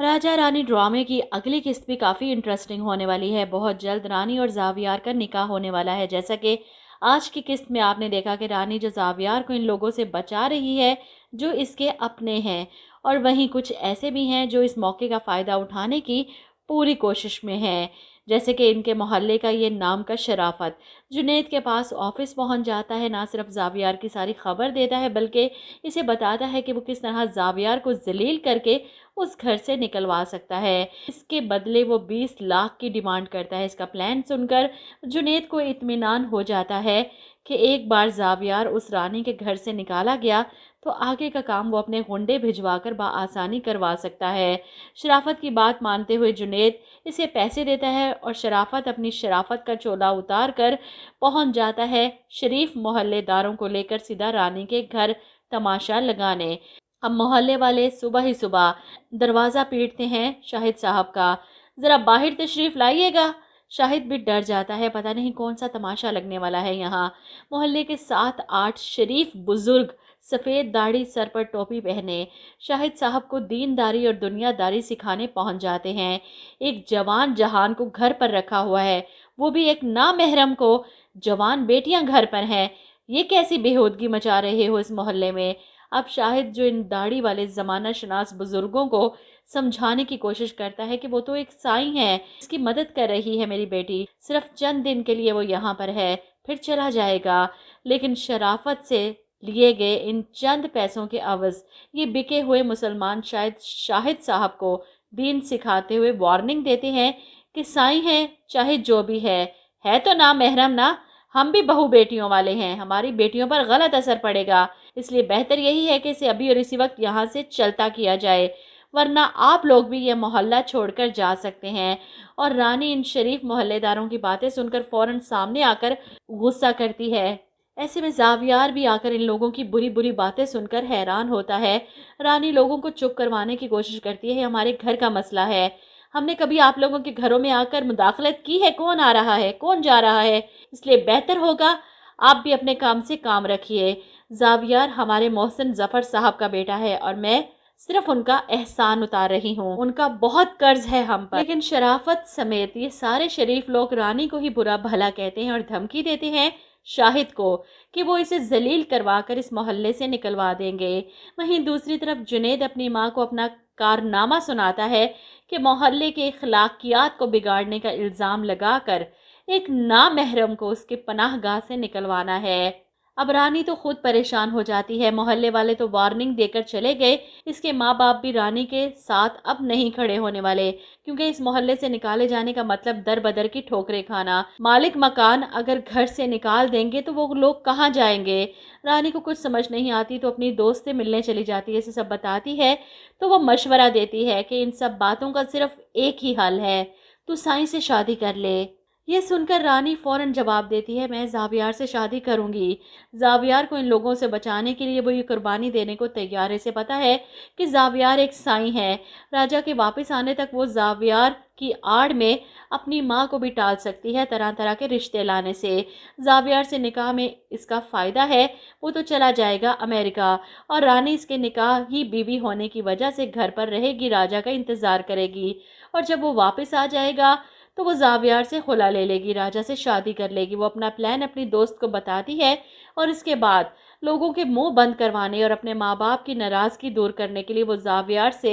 राजा रानी ड्रामे की अगली किस्त भी काफ़ी इंटरेस्टिंग होने वाली है। बहुत जल्द रानी और ज़ावियार का निकाह होने वाला है। जैसा कि आज की किस्त में आपने देखा कि रानी जो ज़ावियार को इन लोगों से बचा रही है जो इसके अपने हैं, और वहीं कुछ ऐसे भी हैं जो इस मौके का फ़ायदा उठाने की पूरी कोशिश में हैं। जैसे कि इनके मोहल्ले का ये नाम का शराफत जुनैद के पास ऑफिस पहुंच जाता है, ना सिर्फ ज़ावियार की सारी खबर देता है बल्कि इसे बताता है कि वो किस तरह ज़ावियार को जलील करके उस घर से निकलवा सकता है। इसके बदले वो 20 लाख की डिमांड करता है। इसका प्लान सुनकर जुनैद को इत्मीनान हो जाता है कि एक बार ज़ावियार उस रानी के घर से निकाला गया तो आगे का काम वो अपने गुंडे भिजवाकर बआसानी करवा सकता है। शराफत की बात मानते हुए जुनैद इसे पैसे देता है और शराफत अपनी शराफत का चोला उतार कर पहुंच जाता है शरीफ मोहल्लेदारों को लेकर सीधा रानी के घर तमाशा लगाने। अब मोहल्ले वाले सुबह ही सुबह दरवाज़ा पीटते हैं शाहिद साहब का, ज़रा बाहर तशरीफ़ लाइएगा। शाहिद भी डर जाता है, पता नहीं कौन सा तमाशा लगने वाला है यहाँ। मोहल्ले के 7-8 शरीफ बुज़ुर्ग सफ़ेद दाढ़ी सर पर टोपी पहने शाहिद साहब को दीनदारी और दुनियादारी सिखाने पहुँच जाते हैं। एक जवान जहान को घर पर रखा हुआ है, वो भी एक नामहरम को। जवान बेटियां घर पर हैं, ये कैसी बेहूदगी मचा रहे हो इस मोहल्ले में। अब शाहिद जो इन दाढ़ी वाले ज़माना शनास बुज़ुर्गों को समझाने की कोशिश करता है कि वो तो एक साईं है, इसकी मदद कर रही है मेरी बेटी, सिर्फ चंद दिन के लिए वो यहाँ पर है, फिर चला जाएगा। लेकिन शराफत से लिए गए इन चंद पैसों के अवज़ ये बिके हुए मुसलमान शायद शाहिद साहब को दीन सिखाते हुए वार्निंग देते हैं कि साईं है चाहे जो भी है तो ना महरम ना, हम भी बहू बेटियों वाले हैं, हमारी बेटियों पर गलत असर पड़ेगा, इसलिए बेहतर यही है कि इसे अभी और इसी वक्त यहाँ से चलता किया जाए, वरना आप लोग भी ये मोहल्ला छोड़कर जा सकते हैं। और रानी इन शरीफ मोहल्लेदारों की बातें सुनकर फ़ौरन सामने आकर गुस्सा करती है। ऐसे में ज़ावियार भी आकर इन लोगों की बुरी बुरी बातें सुनकर हैरान होता है। रानी लोगों को चुप करवाने की कोशिश करती है, हमारे घर का मसला है, हमने कभी आप लोगों के घरों में आकर मुदाखलत की है, कौन आ रहा है कौन जा रहा है, इसलिए बेहतर होगा आप भी अपने काम से काम रखिए। ज़ावियार हमारे मोहसिन ज़फ़र साहब का बेटा है और मैं सिर्फ उनका एहसान उतार रही हूँ, उनका बहुत कर्ज है हम पर। लेकिन शराफत समेत ये सारे शरीफ लोग रानी को ही बुरा भला कहते हैं और धमकी देते हैं शाहिद को कि वो इसे जलील करवा कर इस मोहल्ले से निकलवा देंगे। वहीं दूसरी तरफ जुनैद अपनी माँ को अपना कारनामा सुनाता है कि मोहल्ले के अखलाकियात को बिगाड़ने का इल्ज़ाम लगाकर एक नामहरम को उसके पनाहगाह से निकलवाना है। अब रानी तो खुद परेशान हो जाती है, मोहल्ले वाले तो वार्निंग देकर चले गए, इसके माँ बाप भी रानी के साथ अब नहीं खड़े होने वाले, क्योंकि इस मोहल्ले से निकाले जाने का मतलब दर बदर की ठोकरें खाना। मालिक मकान अगर घर से निकाल देंगे तो वो लोग कहाँ जाएंगे। रानी को कुछ समझ नहीं आती तो अपनी दोस्त से मिलने चली जाती है, इसे सब बताती है तो वो मशवरा देती है कि इन सब बातों का सिर्फ एक ही हल है, तू साईं से शादी कर ले। ये सुनकर रानी फौरन जवाब देती है, मैं ज़ावियार से शादी करूंगी। ज़ावियार को इन लोगों से बचाने के लिए वो ये कुर्बानी देने को तैयार है। इसे पता है कि ज़ावियार एक साईं है, राजा के वापस आने तक वो ज़ावियार की आड़ में अपनी माँ को भी टाल सकती है तरह तरह के रिश्ते लाने से। ज़ावियार से निकाह में इसका फ़ायदा है, वो तो चला जाएगा अमेरिका और रानी इसके निकाह ही बीवी होने की वजह से घर पर रहेगी, राजा का इंतज़ार करेगी, और जब वो वापस आ जाएगा तो वो ज़ावियार से खुला ले लेगी, राजा से शादी कर लेगी। वो अपना प्लान अपनी दोस्त को बताती है और इसके बाद लोगों के मुंह बंद करवाने और अपने माँ बाप की नाराज़गी दूर करने के लिए वो ज़ावियार से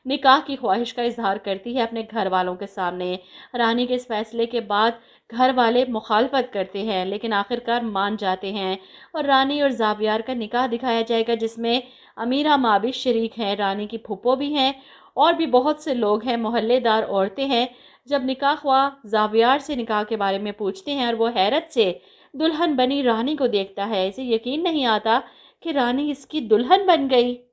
निकाह की ख्वाहिश का इजहार करती है अपने घर वालों के सामने। रानी के इस फैसले के बाद घर वाले मुखालफत करते हैं लेकिन आखिरकार मान जाते हैं और रानी और ज़ावियार का निकाह दिखाया जाएगा, जिसमें अमीरा माँ भी शरीक हैं, रानी की फूफो भी हैं और भी बहुत से लोग हैं, मोहल्लेदार औरतें हैं। जब निकाह ख्वाह ज़ावियार से निकाह के बारे में पूछते हैं और वो हैरत से दुल्हन बनी रानी को देखता है, इसे यकीन नहीं आता कि रानी इसकी दुल्हन बन गई।